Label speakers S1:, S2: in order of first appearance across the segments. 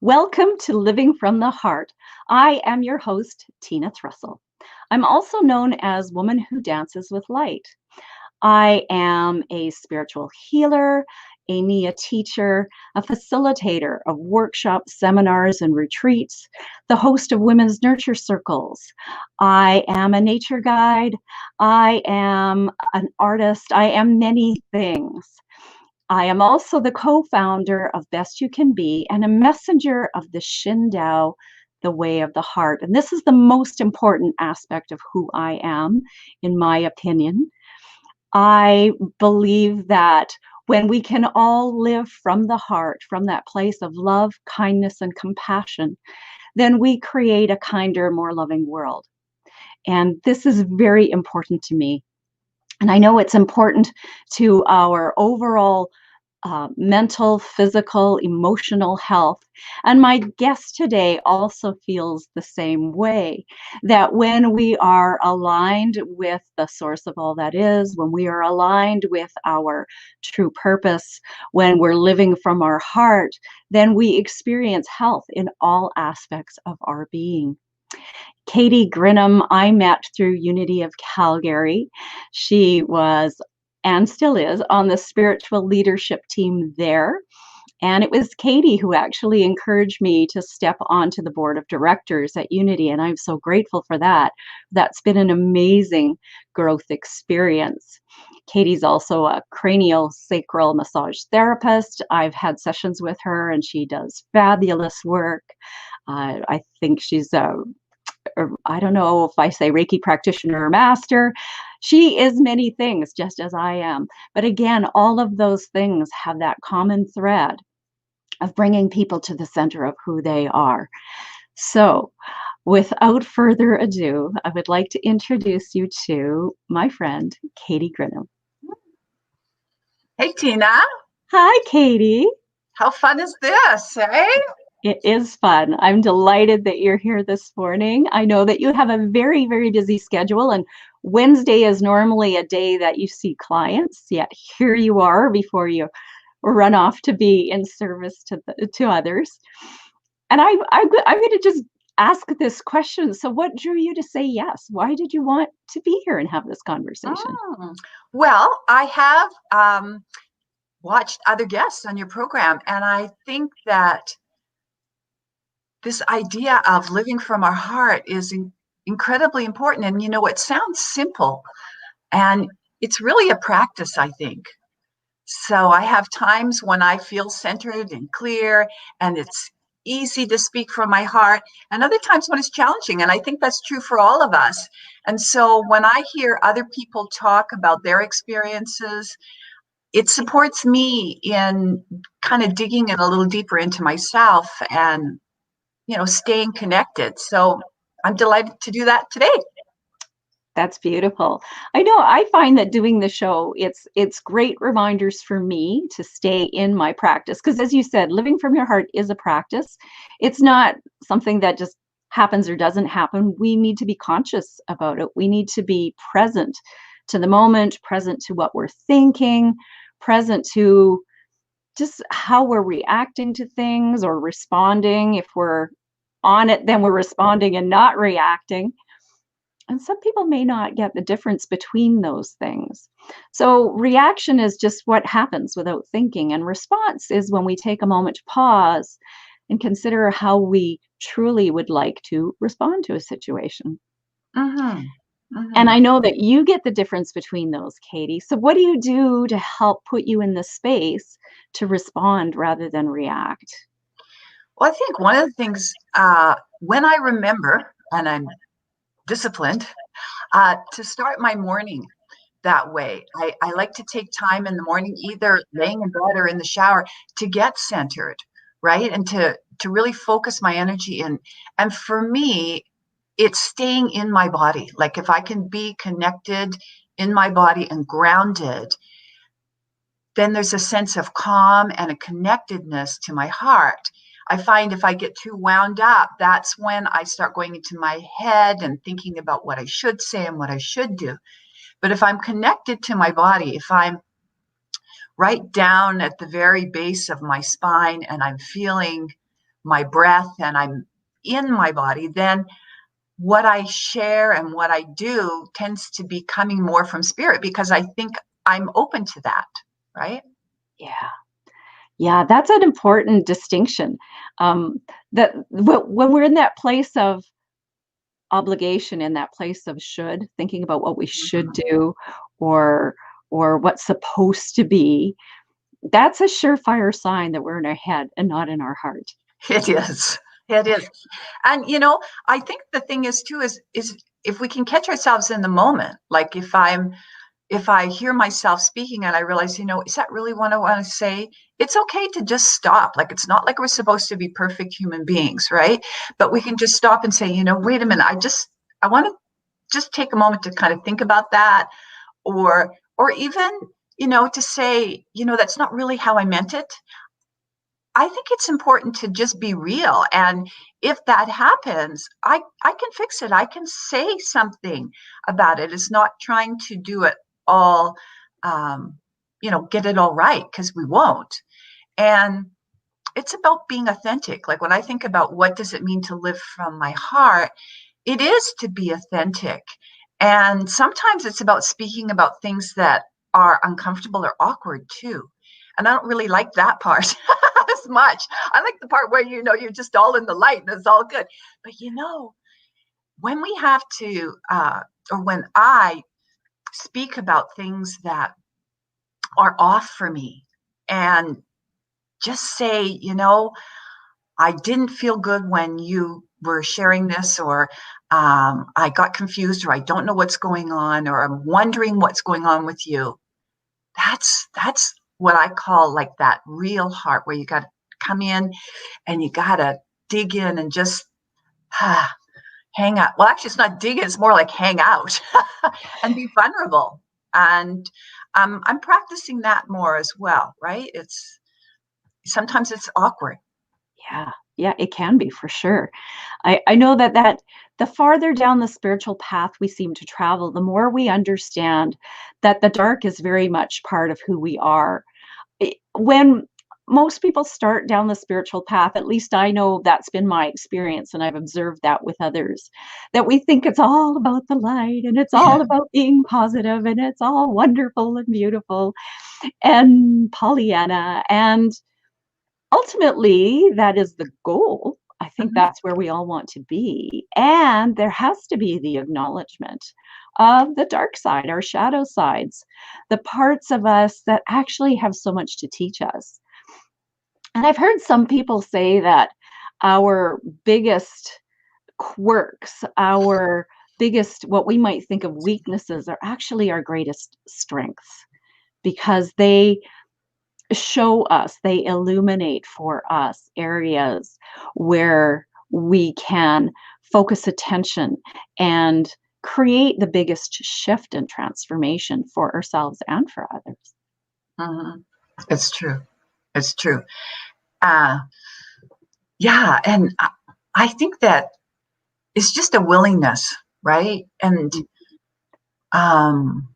S1: Welcome to Living from the Heart. I am your host, Tina Thrussell. I'm also known as Woman Who Dances with Light. I am a spiritual healer, a NIA teacher, a facilitator of workshops, seminars, and retreats, the host of women's nurture circles. I am a nature guide. I am an artist. I am many things. I am also the co-founder of Best You Can Be and a messenger of the Shin Dao, the way of the heart. And this is the most important aspect of who I am, in my opinion. I believe that when we can all live from the heart, from that place of love, kindness, and compassion, then we create a kinder, more loving world. And this is very important to me. And I know it's important to our overall mental, physical, emotional health. And my guest today also feels the same way, that when we are aligned with the source of all that is, when we are aligned with our true purpose, when we're living from our heart, then we experience health in all aspects of our being. Katie Grinham, I met through Unity of Calgary. She was and still is on the spiritual leadership team there. And it was Katie who actually encouraged me to step onto the board of directors at Unity. And I'm so grateful for that. That's been an amazing growth experience. Katie's also a craniosacral massage therapist. I've had sessions with her and she does fabulous work. I think she's I don't know if I say Reiki practitioner or master. She is many things, just as I am. But again, all of those things have that common thread of bringing people to the center of who they are. So, without further ado, I would like to introduce you to my friend, Katie Grinham.
S2: Hey, Tina.
S1: Hi, Katie.
S2: How fun is this, eh?
S1: It is fun. I'm delighted that you're here this morning. I know that you have a very, very busy schedule, and Wednesday is normally a day that you see clients, yet here you are before you run off to be in service to others. And I'm going to just ask this question. So what drew you to say yes? Why did you want to be here and have this conversation?
S2: Well, I have watched other guests on your program, and I think that this idea of living from our heart is incredibly important. And you know, it sounds simple, and it's really a practice, I think. So I have times when I feel centered and clear, and it's easy to speak from my heart, and other times when it's challenging. And I think that's true for all of us. And so when I hear other people talk about their experiences, it supports me in kind of digging it a little deeper into myself and, staying connected. So I'm delighted to do that today.
S1: That's beautiful. I know I find that doing the show, it's great reminders for me to stay in my practice. Because as you said, living from your heart is a practice. It's not something that just happens or doesn't happen. We need to be conscious about it. We need to be present to the moment, present to what we're thinking, present to just how we're reacting to things or responding. If we're on it, then we're responding and not reacting. And some people may not get the difference between those things. So reaction is just what happens without thinking. And response is when we take a moment to pause and consider how we truly would like to respond to a situation.
S2: Mm-hmm. Mm-hmm.
S1: And I know that you get the difference between those, Katie. So what do you do to help put you in the space to respond rather than react?
S2: Well, I think one of the things, when I remember, and I'm disciplined, to start my morning that way. I like to take time in the morning, either laying in bed or in the shower, to get centered, right? And to really focus my energy in. And for me, it's staying in my body. Like if I can be connected in my body and grounded, then there's a sense of calm and a connectedness to my heart. I find if I get too wound up, that's when I start going into my head and thinking about what I should say and what I should do. But if I'm connected to my body, if I'm right down at the very base of my spine and I'm feeling my breath and I'm in my body, then what I share and what I do tends to be coming more from spirit because I think I'm open to that, right?
S1: Yeah. Yeah, that's an important distinction. That when we're in that place of obligation, in that place of should, thinking about what we should
S2: Mhm.
S1: do, or what's supposed to be, that's a surefire sign that we're in our head and not in our heart.
S2: It is. It is. And I think the thing is too is if we can catch ourselves in the moment, like if I hear myself speaking and I realize, is that really what I want to say? It's okay to just stop. Like, it's not like we're supposed to be perfect human beings, right? But we can just stop and say, wait a minute, I want to just take a moment to kind of think about that, or even, to say, that's not really how I meant it. I think it's important to just be real. And if that happens, I can fix it. I can say something about it. It's not trying to do it all, get it all right, because we won't. And it's about being authentic. Like when I think about what does it mean to live from my heart, it is to be authentic. And sometimes it's about speaking about things that are uncomfortable or awkward too. And I don't really like that part as much. I like the part where, you're just all in the light and it's all good. But, when we have to, or when I speak about things that are off for me and just say, I didn't feel good when you were sharing this, or I got confused, or I don't know what's going on, or I'm wondering what's going on with you. That's what I call like that real heart, where you got to come in and you got to dig in and just hang out. Well, actually, it's not dig in; it's more like hang out and be vulnerable. And I'm practicing that more as well, right? Sometimes it's awkward.
S1: Yeah, yeah, it can be for sure. I know that the farther down the spiritual path we seem to travel, the more we understand that the dark is very much part of who we are. When most people start down the spiritual path, at least I know that's been my experience, and I've observed that with others, that we think it's all about the light and it's all about being positive and it's all wonderful and beautiful and Pollyanna. And ultimately, that is the goal. I think
S2: Mhm.
S1: that's where we all want to be. And there has to be the acknowledgement of the dark side, our shadow sides, the parts of us that actually have so much to teach us. And I've heard some people say that our biggest quirks, our biggest, what we might think of weaknesses, are actually our greatest strengths because they show us, they illuminate for us areas where we can focus attention and create the biggest shift and transformation for ourselves and for others.
S2: Mhm. It's true. It's true. Uh, yeah, and I think that it's just a willingness, right? And um,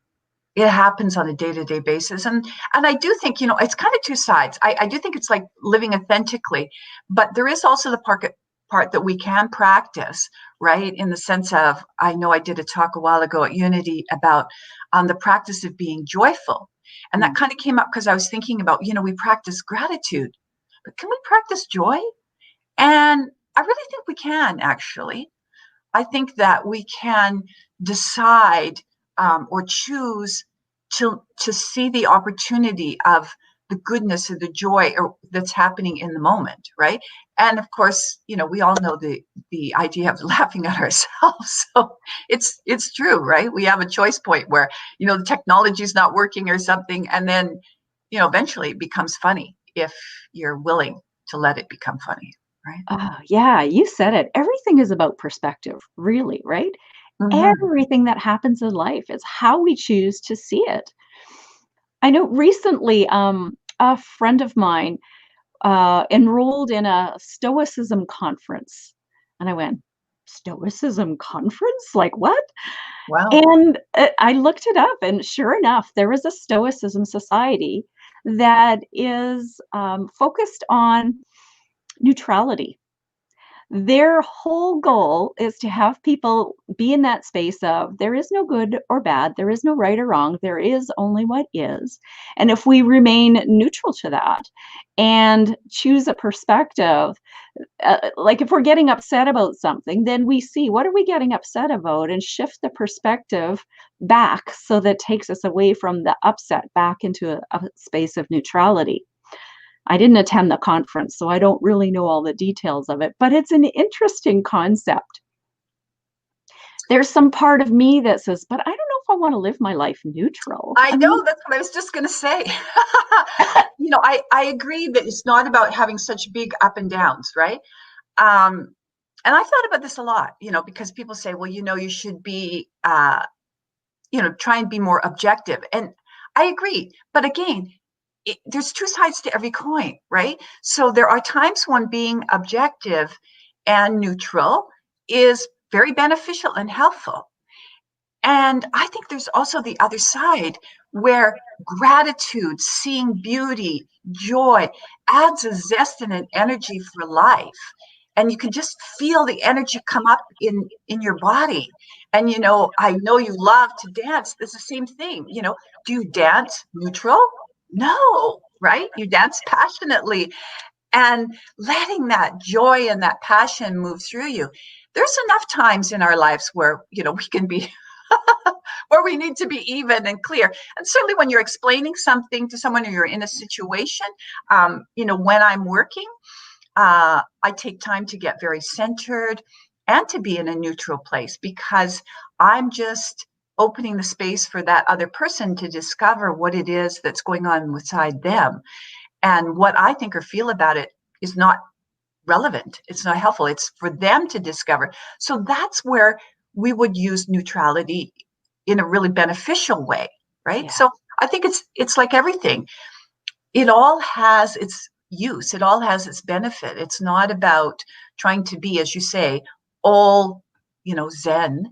S2: it happens on a day-to-day basis. And I do think, it's kind of two sides. I do think it's like living authentically, but there is also the part that we can practice, right? In the sense of, I know I did a talk a while ago at Unity about the practice of being joyful. And that
S1: Mm.
S2: kind of came up because I was thinking about, we practice gratitude, but can we practice joy? And I really think we can, actually. I think that we can decide or choose to see the opportunity of the goodness or the joy that's happening in the moment, right? And of course, we all know the idea of laughing at ourselves. So it's true, right? We have a choice point where the technology is not working or something, and then eventually it becomes funny if you're willing to let it become funny, right?
S1: Oh, yeah, you said it. Everything is about perspective, really, right?
S2: Mm-hmm.
S1: Everything that happens in life is how we choose to see it. I know recently, a friend of mine enrolled in a Stoicism conference. And I went, Stoicism conference? Like what?
S2: Wow.
S1: And I looked it up, and sure enough, there is a Stoicism society that is focused on neutrality. Their whole goal is to have people be in that space of there is no good or bad, there is no right or wrong, there is only what is. And if we remain neutral to that and choose a perspective, like if we're getting upset about something, then we see what are we getting upset about and shift the perspective back so that takes us away from the upset back into a space of neutrality. I didn't attend the conference, so I don't really know all the details of it, but it's an interesting concept. There's some part of me that says, but I don't know if I want to live my life neutral.
S2: I
S1: I mean,
S2: know, that's what I was just going to say. I agree that it's not about having such big up and downs, right? And I thought about this a lot, because people say, well, you should be, try and be more objective. And I agree. But again, there's two sides to every coin, right? So there are times when being objective and neutral is very beneficial and helpful. And I think there's also the other side where gratitude, seeing beauty, joy adds a zest and an energy for life. And you can just feel the energy come up in your body. And, I know you love to dance. It's the same thing. Do you dance neutral? No, right? You dance passionately and letting that joy and that passion move through you. There's enough times in our lives where, we can be where we need to be even and clear. And certainly when you're explaining something to someone or you're in a situation, when I'm working, I take time to get very centered and to be in a neutral place because I'm just opening the space for that other person to discover what it is that's going on inside them. And what I think or feel about it is not relevant. It's not helpful. It's for them to discover. So that's where we would use neutrality in a really beneficial way, right?
S1: yeah.
S2: So I think it's like everything. It all has its use. It all has its benefit. It's not about trying to be, as you say, all, Zen.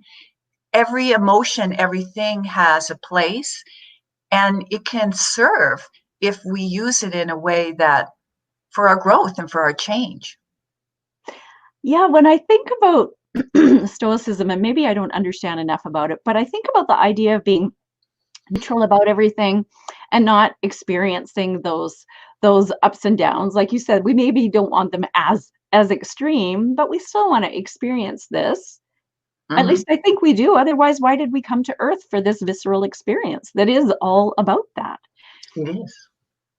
S2: Every emotion, everything has a place, and it can serve if we use it in a way that for our growth and for our change.
S1: Yeah, when I think about Stoicism, and maybe I don't understand enough about it, but I think about the idea of being neutral about everything and not experiencing those ups and downs. Like you said, we maybe don't want them as extreme, but we still want to experience this. At
S2: Mm-hmm.
S1: least I think we do. Otherwise, why did we come to Earth for this visceral experience that is all about that?
S2: It is.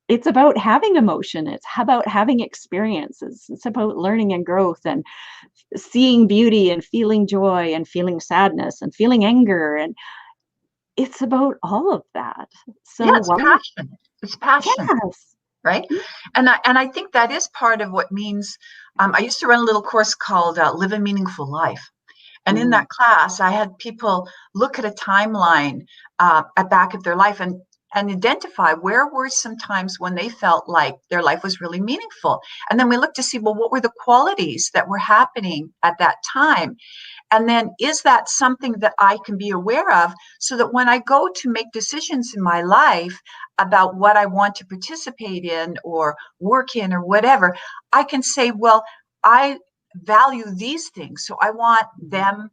S1: It's about having emotion. It's about having experiences. It's about learning and growth and seeing beauty and feeling joy and feeling sadness and feeling anger. And it's about all of that.
S2: Yeah,
S1: So
S2: it's
S1: why?
S2: passion. It's passion,
S1: Yes.
S2: right? And I think that is part of what means. I used to run a little course called Live a Meaningful Life. And in
S1: Mm,
S2: that class, I had people look at a timeline back at their life and identify where were some times when they felt like their life was really meaningful. And then we looked to see, well, what were the qualities that were happening at that time? And then is that something that I can be aware of so that when I go to make decisions in my life about what I want to participate in or work in or whatever, I can say, well, I value these things. So I want them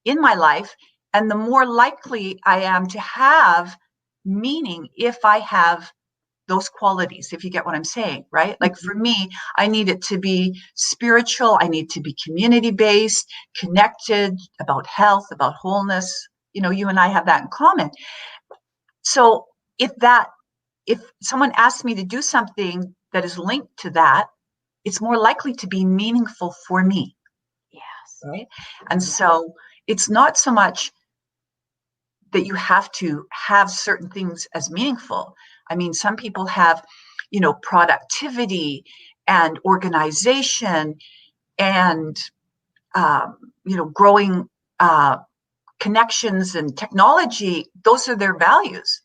S2: in my life. And the more likely I am to have meaning if I have those qualities, if you get what I'm saying, right? Like for me, I need it to be spiritual. I need to be community based, connected, about health, about wholeness. You and I have that in common. So if someone asks me to do something that is linked to that, it's more likely to be meaningful for me,
S1: yes.
S2: right? And
S1: Yeah.
S2: so it's not so much that you have to have certain things as meaningful. I mean, some people have, productivity and organization and, growing connections and technology. Those are their values.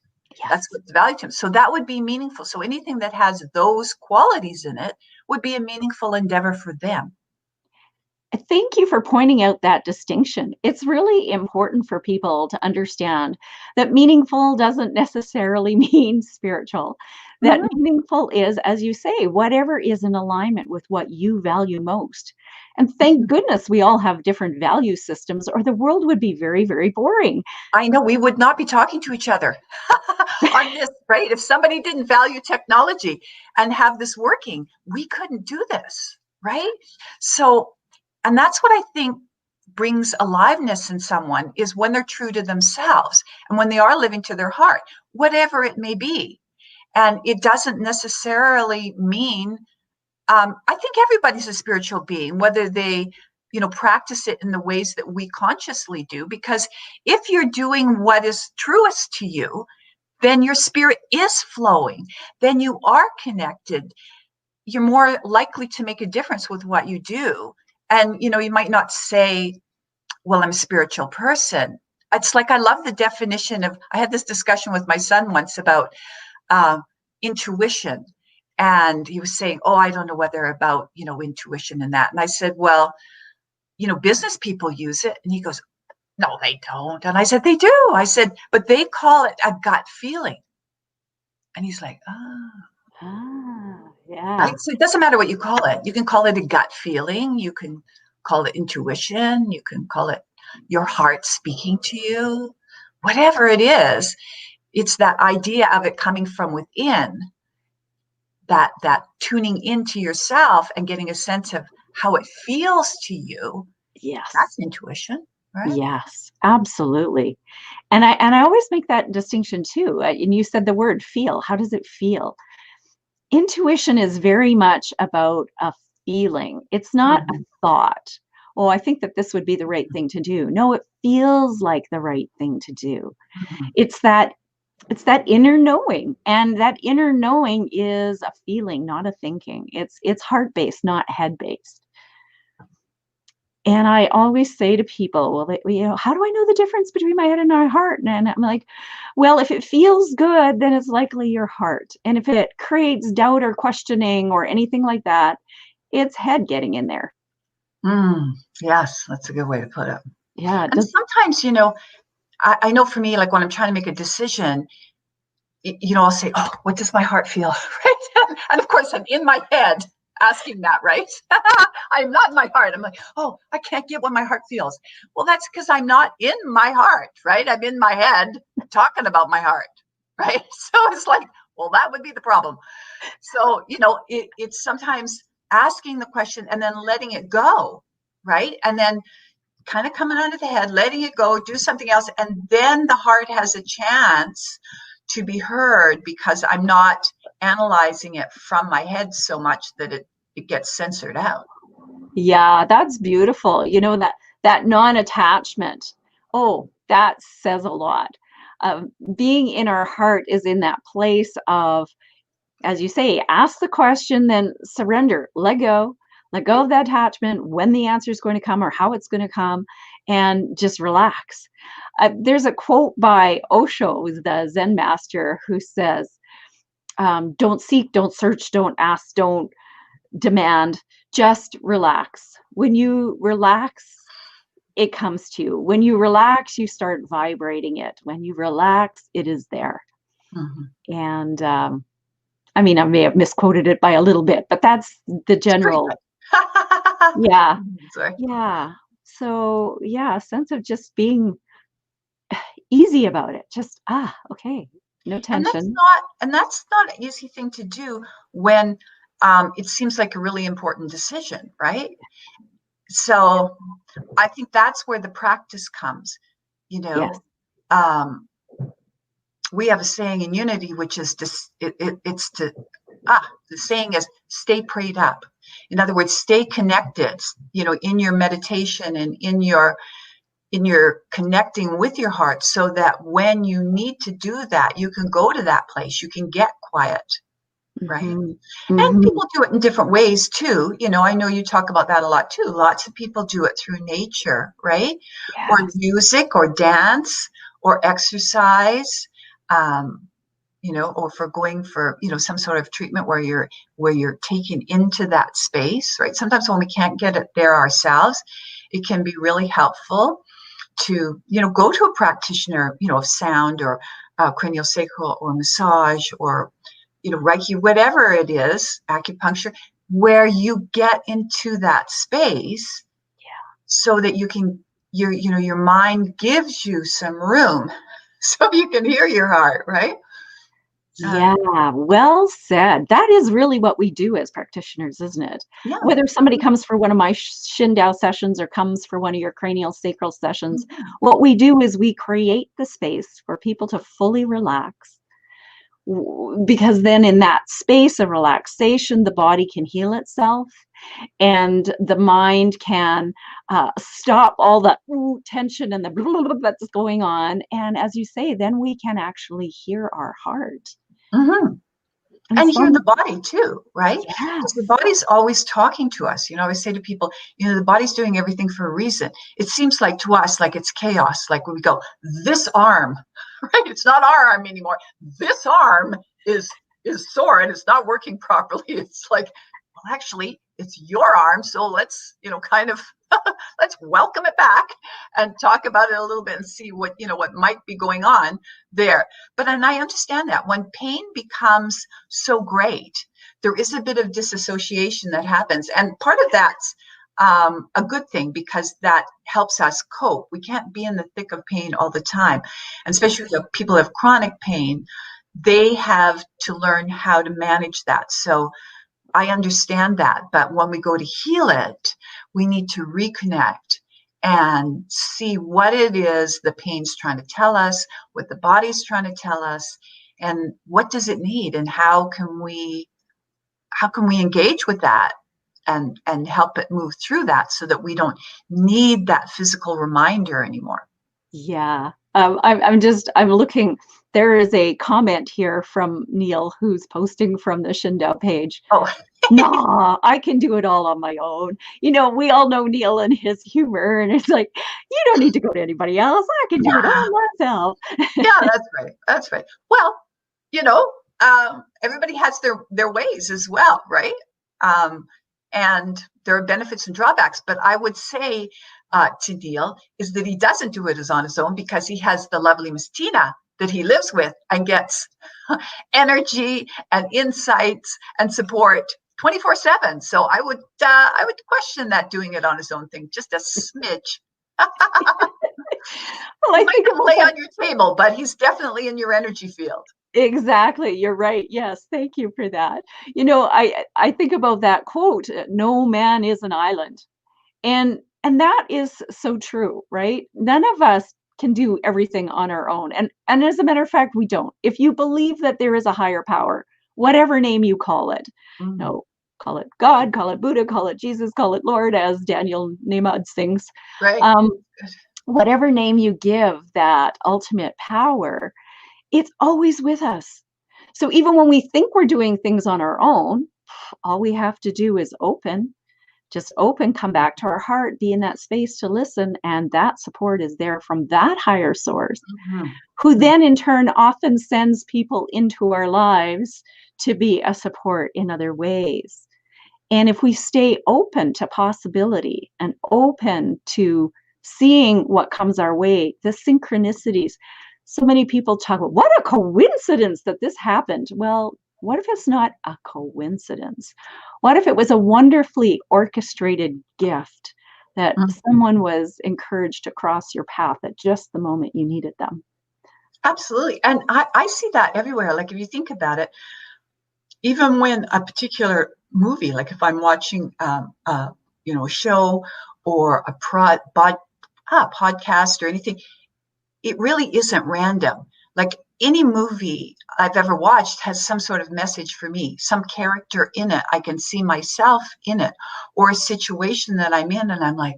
S2: That's
S1: Yes.
S2: what's value to them. So that would be meaningful. So anything that has those qualities in it would be a meaningful endeavor for them.
S1: Thank you for pointing out that distinction. It's really important for people to understand that meaningful doesn't necessarily mean spiritual. That
S2: Mhm.
S1: meaningful is, as you say, whatever is in alignment with what you value most. And thank goodness we all have different value systems, or the world would be very, very boring.
S2: I know we would not be talking to each other on this, right? If somebody didn't value technology and have this working, we couldn't do this, right? So, and that's what I think brings aliveness in someone is when they're true to themselves and when they are living to their heart, whatever it may be. And it doesn't necessarily mean, I think everybody's a spiritual being, whether they, practice it in the ways that we consciously do, because if you're doing what is truest to you, then your spirit is flowing, then you are connected. You're more likely to make a difference with what you do. And, you might not say, well, I'm a spiritual person. It's like I love the definition of, I had this discussion with my son once about uh, intuition. And he was saying, oh, I don't know whether about, intuition and that. And I said, well, business people use it. And he goes, no, they don't. And I said, they do. I said, but they call it a gut feeling. And he's like, oh,
S1: Yeah.
S2: right. So it doesn't matter what you call it. You can call it a gut feeling. You can call it intuition. You can call it your heart speaking to you. Whatever it is, it's that idea of it coming from within, that tuning into yourself and getting a sense of how it feels to you.
S1: Yes.
S2: That's intuition, right?
S1: Yes, absolutely. And I always make that distinction too. And you said the word feel. How does it feel? Intuition is very much about a feeling. It's not a
S2: Mhm.
S1: thought. Oh, I think that this would be the right thing to do. No, it feels like the right thing to do.
S2: Mhm.
S1: It's that it's that inner knowing, and that inner knowing is a feeling, not a thinking. It's heart-based, not head-based. And I always say to people, well, how do I know the difference between my head and my heart? And I'm like, well, if it feels good, then it's likely your heart. And if it creates doubt or questioning or anything like that, it's head getting in there.
S2: Yes, that's a good way to put it.
S1: Yeah,
S2: And sometimes, I know for me, like when I'm trying to make a decision, I'll say, oh, what does my heart feel? Right. And of course, I'm in my head asking that, right? I'm not in my heart. I'm like, oh, I can't get what my heart feels. Well, that's because I'm not in my heart, right? I'm in my head talking about my heart, right? So it's like, well, that would be the problem. So, it's sometimes asking the question and then letting it go, right? And then kind of coming out of the head, letting it go, do something else. And then the heart has a chance to be heard because I'm not analyzing it from my head so much that it gets censored out.
S1: yeah, that's beautiful. That non-attachment. Oh, that says a lot. Being in our heart is in that place of, as you say, ask the question, then surrender, let go of that attachment when the answer is going to come or how it's going to come, and just relax. There's a quote by Osho, who's the Zen master, who says, don't seek, don't search, don't ask, don't demand, just relax. When you relax, it comes to you. When you relax, you start vibrating it. When you relax, it is there.
S2: Mhm.
S1: And I mean, I may have misquoted it by a little bit, but that's the
S2: It's pretty
S1: general.
S2: good.
S1: Yeah.
S2: Sorry.
S1: Yeah. So, yeah, a sense of just being easy about it. Just, okay, no
S2: And that's
S1: tension.
S2: not and that's not an easy thing to do when it seems like a really important decision, right? So I think that's where the practice comes. You
S1: Yes.
S2: know, um, we have a saying in Unity, which is it's to the saying is stay prayed up. In other words, stay connected. In your meditation and in your connecting with your heart, so that when you need to do that, you can go to that place. You can get quiet, right?
S1: Hmm.
S2: And
S1: Hmm.
S2: people do it in different ways too. I know you talk about that a lot too. Lots of people do it through nature, right? Or
S1: Yes.
S2: music or dance or exercise. Um, or for going for, some sort of treatment where you're taken into that space, right? Sometimes when we can't get it there ourselves, it can be really helpful to, go to a practitioner, of sound or craniosacral or massage or Reiki, whatever it is, acupuncture, where you get into that space so that your mind gives you some room so you can hear your heart, right?
S1: Yeah, well said. That is really what we do as practitioners, isn't it?
S2: Yeah.
S1: Whether somebody comes for one of my Shindao sessions or comes for one of your craniosacral sessions,
S2: Mm-hmm.
S1: what we do is we create the space for people to fully relax. Because then in that space of relaxation, the body can heal itself and the mind can stop all the tension and the blah, blah, blah that's going on. And as you say, then we can actually hear our heart.
S2: Mm-hmm.
S1: And
S2: And hear
S1: some,
S2: the body too, right? Because the
S1: yes,
S2: body's always talking to us. I always say to people, the body's doing everything for a reason. It seems like to us, like it's chaos. Like when we go, this arm, right? It's not our arm anymore. This arm is sore and it's not working properly. It's like, well, actually, it's your arm. So let's, kind of let's welcome it back and talk about it a little bit and see what might be going on there. And I understand that when pain becomes so great, there is a bit of disassociation that happens, and part of that's a good thing because that helps us cope. We can't be in the thick of pain all the time, and especially if people have chronic pain, they have to learn how to manage that. So I understand that, but when we go to heal it, we need to reconnect and see what it is the pain's trying to tell us, what the body's trying to tell us, and what does it need, and how can we engage with that and help it move through that so that we don't need that physical reminder anymore.
S1: yeah. I'm looking. There is a comment here from Neil who's posting from the Shindao page.
S2: Oh,
S1: Nah, I can do it all on my own. We all know Neil and his humor, and it's like, you don't need to go to anybody else. I can do it
S2: yeah,
S1: all myself.
S2: yeah, that's right. That's right. Well, you know, everybody has their ways as well, right? Um, and there are benefits and drawbacks. But I would say to Neil is that he doesn't do it as on his own because he has the lovely Miss Tina that he lives with and gets energy and insights and support 24/7. So I would question that doing it on his own thing just a smidge.
S1: Well,
S2: He
S1: I
S2: might
S1: think
S2: not
S1: about
S2: lay
S1: that.
S2: on your table, but he's definitely in your energy field.
S1: Exactly. You're right. Yes. Thank you for that. I think about that quote, no man is an island. And that is so true, right? None of us can do everything on our own. And as a matter of fact, we don't. If you believe that there is a higher power, whatever name you call it,
S2: Mm,
S1: no, call it God, call it Buddha, call it Jesus, call it Lord, as Daniel Nemad sings.
S2: right.
S1: Um, whatever name you give that ultimate power, it's always with us. So even when we think we're doing things on our own, all we have to do is just open, come back to our heart, be in that space to listen. And that support is there from that higher source,
S2: Mhm.
S1: who then in turn often sends people into our lives to be a support in other ways. And if we stay open to possibility and open to seeing what comes our way, the synchronicities, so many people talk about what a coincidence that this happened. Well, what if it's not a coincidence? What if it was a wonderfully orchestrated gift that
S2: Mhm.
S1: someone was encouraged to cross your path at just the moment you needed them?
S2: Absolutely. And I see that everywhere. Like if you think about it, even when a particular movie, like if I'm watching, a show or a podcast or anything, it really isn't random. Like any movie I've ever watched has some sort of message for me, some character in it. I can see myself in it, or a situation that I'm in, and I'm like,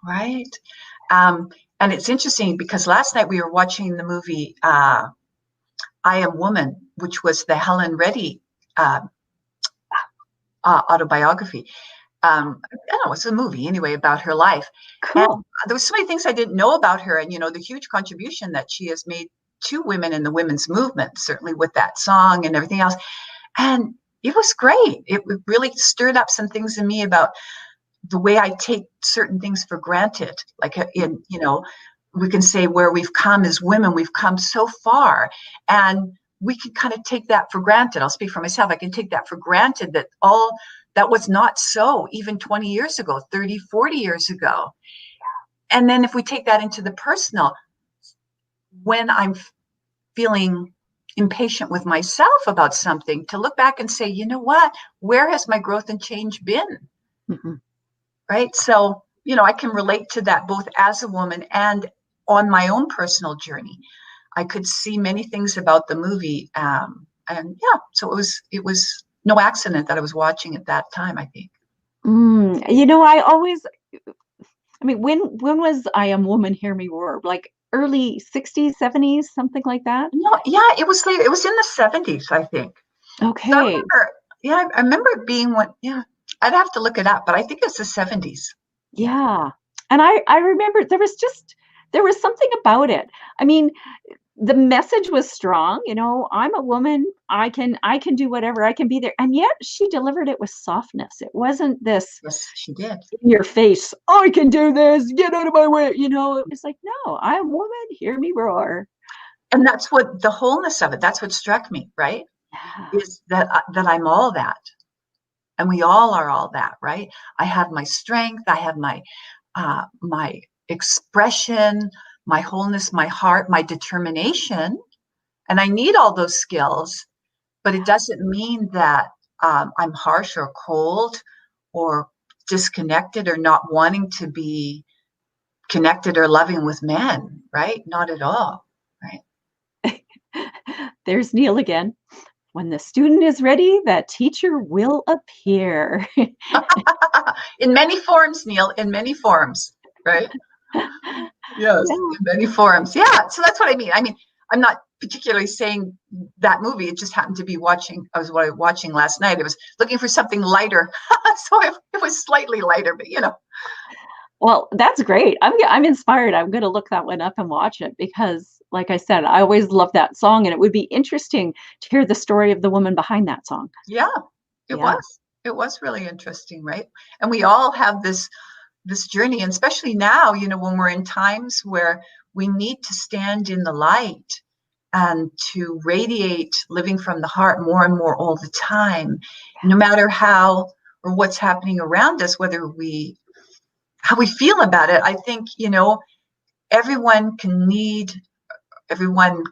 S2: right. Um, and it's interesting because last night we were watching the movie I Am Woman, which was the Helen Reddy uh, autobiography. I don't know, it's a movie anyway about her life. And
S1: Cool.
S2: there was so many things I didn't know about her, and the huge contribution that she has made to women in the women's movement, certainly with that song and everything else. And it was great. It really stirred up some things in me about the way I take certain things for granted, like in we can say where we've come as women, we've come so far, and we can kind of take that for granted. I'll speak for myself. I can take that for granted that that was not so even 20 years ago, 30, 40 years ago. And then if we take that into the personal, when I'm feeling impatient with myself about something, to look back and say, you know what, where has my growth and change been?
S1: Mm-hmm.
S2: Right? So, I can relate to that both as a woman and on my own personal journey. I could see many things about the movie. And yeah, so it was no accident that I was watching at that time, I think.
S1: When was I Am Woman, Hear Me Roar? Like early 60s, 70s, something like that?
S2: No, yeah, it was later. It was in the 70s, I think. So
S1: Okay.
S2: I remember it being yeah, I'd have to look it up, but I think it's the 70s.
S1: Yeah. And I remember there was something about it. I mean, the message was strong, I'm a woman, I can do whatever, I can be there. And yet she delivered it with softness. It wasn't this
S2: Yes, she did.
S1: in your face, I can do this, get out of my way. It was like, no, I'm a woman, hear me roar.
S2: And that's what the wholeness of it, that's what struck me, right?
S1: Yeah.
S2: Is that I'm all that. And we all are all that, right? I have my strength, I have my expression, my wholeness, my heart, my determination, and I need all those skills. But it doesn't mean that I'm harsh or cold or disconnected or not wanting to be connected or loving with men, right? Not at all, right?
S1: There's Neil again. When the student is ready, that teacher will appear.
S2: In many forms, Neil, in many forms, right? Yes,
S1: Yeah.
S2: in many forms. Yeah, so that's what I mean. I'm not particularly saying that movie. It just happened to be I was watching last night. I was looking for something lighter. So it was slightly lighter, but
S1: Well, that's great. I'm inspired. I'm going to look that one up and watch it because, like I said, I always love that song, and it would be interesting to hear the story of the woman behind that song.
S2: yeah, it
S1: Yeah.
S2: was. It was really interesting, right? And we all have this journey, and especially now, when we're in times where we need to stand in the light and to radiate living from the heart more and more all the time, no matter how or what's happening around us, how we feel about it. I think, everyone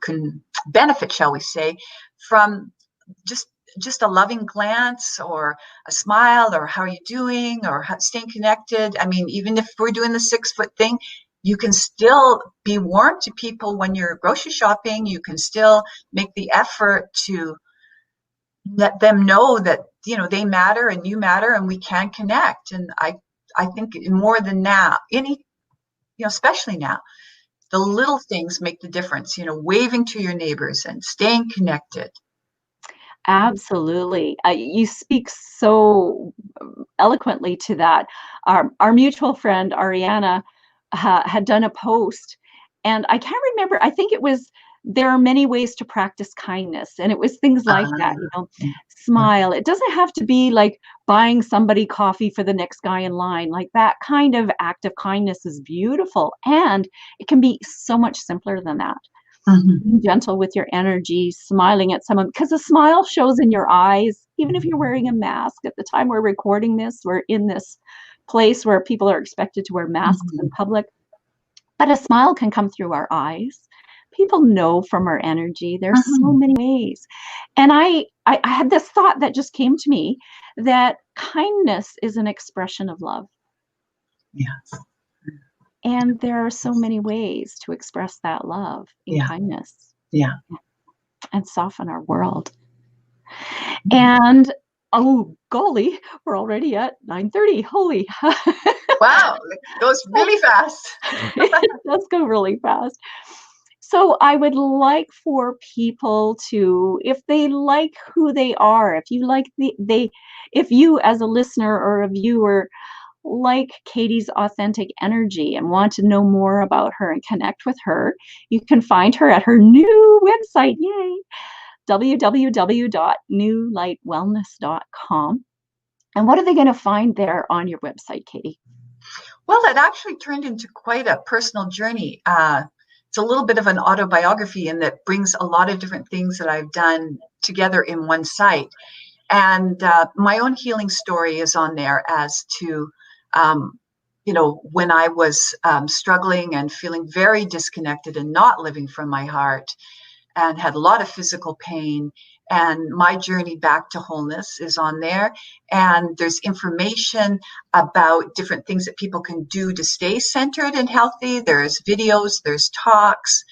S2: can benefit, shall we say, from just a loving glance or a smile or how are you doing or staying connected. I mean, even if we're doing the 6-foot thing, you can still be warm to people when you're grocery shopping. You can still make the effort to let them know that, they matter and you matter and we can connect. And I think more than now, especially now, the little things make the difference, waving to your neighbors and staying connected.
S1: Absolutely. You speak so eloquently to that. Our mutual friend, Ariana, had done a post, and I can't remember. I think it was, there are many ways to practice kindness. And it was things like that, smile. It doesn't have to be like buying somebody coffee for the next guy in line. Like that kind of act of kindness is beautiful. And it can be so much simpler than that.
S2: Mm-hmm.
S1: Being gentle with your energy, smiling at someone, because a smile shows in your eyes, even if you're wearing a mask. At the time we're recording this, we're in this place where people are expected to wear masks in public, but a smile can come through our eyes. People know from our energy. There's so many ways. And I had this thought that just came to me, that kindness is an expression of love.
S2: Yes.
S1: And there are so many ways to express that love in kindness.
S2: Yeah. And
S1: soften our world. And oh golly, we're already at 9:30. Holy.
S2: Wow, it goes really fast.
S1: It does go really fast. So I would like for people to, if they like who they are, if you like if you as a listener or a viewer like Katie's authentic energy and want to know more about her and connect with her, you can find her at her new website, yay, www.newlightwellness.com. And what are they going to find there on your website, Katie?
S2: Well, it actually turned into quite a personal journey. It's a little bit of an autobiography, and that brings a lot of different things that I've done together in one site. And my own healing story is on there as to, when I was struggling and feeling very disconnected and not living from my heart, and had a lot of physical pain. And my journey back to wholeness is on there. And there's information about different things that people can do to stay centered and healthy. There's videos, there's talks.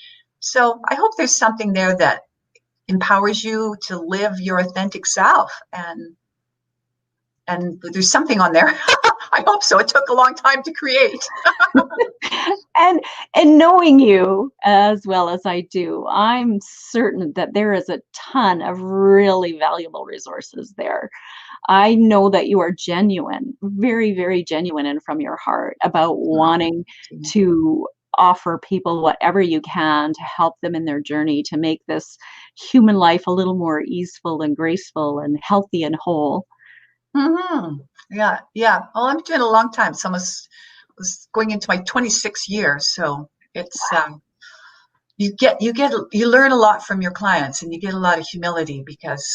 S2: So I hope there's something there that empowers you to live your authentic self. And there's something on there. I hope so. It took a long time to create.
S1: And knowing you as well as I do, I'm certain that there is a ton of really valuable resources there. I know that you are genuine, very, very genuine and from your heart about wanting to offer people whatever you can to help them in their journey to make this human life a little more easeful and graceful and healthy and whole.
S2: Mm-hmm. Yeah, yeah. Well, I'm doing it a long time. So I was going into my 26th year. So it's you learn a lot from your clients, and you get a lot of humility, because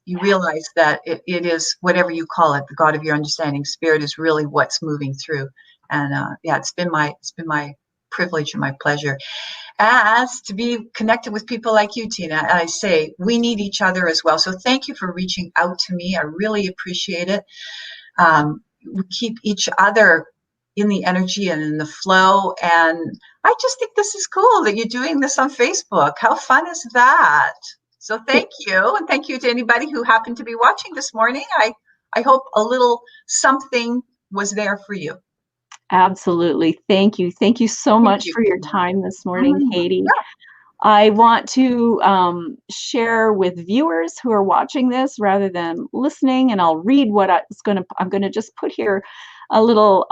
S2: you realize that it is whatever you call it, the God of your understanding, spirit, is really what's moving through. And it's been my privilege and my pleasure as to be connected with people like you, Tina. And I say we need each other as well. So thank you for reaching out to me. I really appreciate it. We keep each other in the energy and in the flow. And I just think this is cool that you're doing this on Facebook. How fun is that? So thank you. And thank you to anybody who happened to be watching this morning. I hope a little something was there for you.
S1: Absolutely. Thank you. Thank you so much for your time this morning, Katie. I want to share with viewers who are watching this rather than listening, and I'll read what I'm going to just put here a little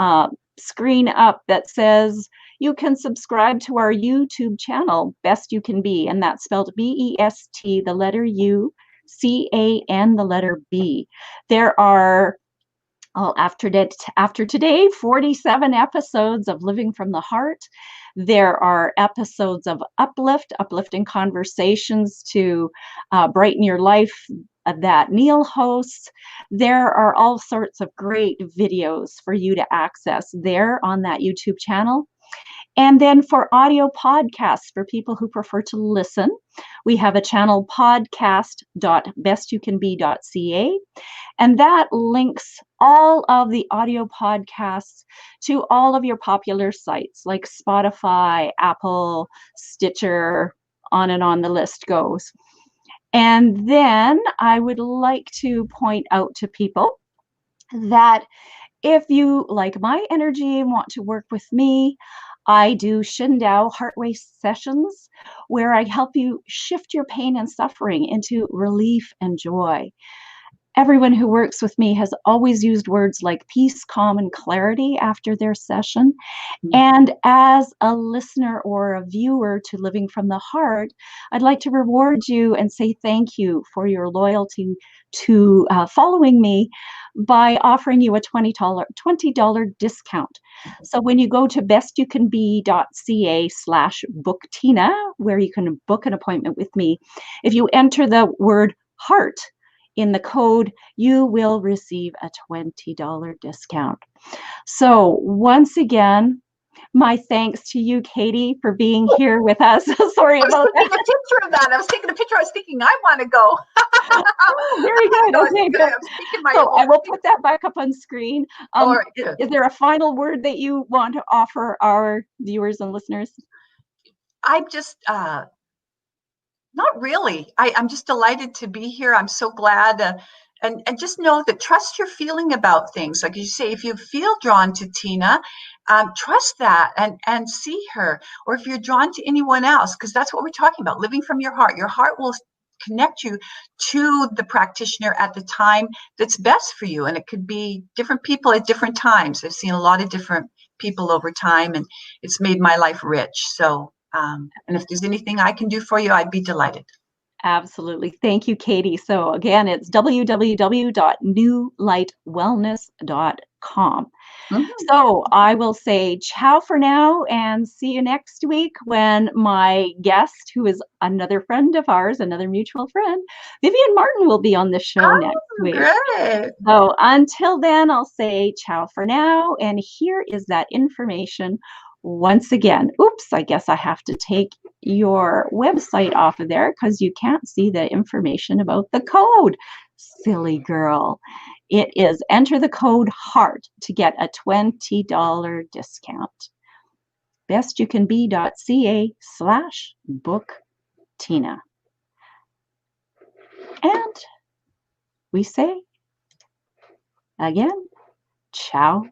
S1: screen up that says you can subscribe to our YouTube channel, Best You Can Be, and that's spelled BEST, the letter U, CAN, the letter B. There are after today, 47 episodes of Living from the Heart. There are episodes of uplifting conversations to brighten your life that Neil hosts. There are all sorts of great videos for you to access there on that YouTube channel. And then for audio podcasts, for people who prefer to listen, we have a channel, podcast.bestyoucanbe.ca, and that links all of the audio podcasts to all of your popular sites like Spotify, Apple, Stitcher, on and on the list goes. And then I would like to point out to people that if you like my energy and want to work with me, I do Shindao Heartway sessions where I help you shift your pain and suffering into relief and joy. Everyone who works with me has always used words like peace, calm, and clarity after their session. And as a listener or a viewer to Living from the Heart, I'd like to reward you and say thank you for your loyalty to following me by offering you a $20 discount. So when you go to bestyoucanbe.ca/booktina, where you can book an appointment with me, if you enter the word heart in the code, you will receive a $20 discount. So once again, my thanks to you, Katie, for being here with us. Sorry about that.
S2: I was taking a picture of that. I was taking a picture. I was thinking, I want to go.
S1: Oh, very good. Okay, good. So I will put that back up on screen.
S2: All right, good.
S1: Is there a final word that you want to offer our viewers and listeners?
S2: I'm just, not really. I'm just delighted to be here. I'm so glad. And just know that trust your feeling about things. Like you say, if you feel drawn to Tina, trust that and see her. Or if you're drawn to anyone else, because that's what we're talking about, living from your heart. Your heart will connect you to the practitioner at the time that's best for you. And it could be different people at different times. I've seen a lot of different people over time, and it's made my life rich. So, and if there's anything I can do for you, I'd be delighted.
S1: Absolutely. Thank you, Katie. So again, it's www.newlightwellness.ca.
S2: Mhm.
S1: So I will say ciao for now and see you next week when my guest, who is another friend of ours, another mutual friend, Vivian Martin, will be on the show next
S2: Oh,
S1: week.
S2: great.
S1: So until then, I'll say ciao for now. And here is that information once again. Oops, I guess I have to take your website off of there because you can't see the information about the code. Silly girl. It is enter the code HEART to get a $20 discount. bestyoucanbe.ca/book Tina. And we say again, ciao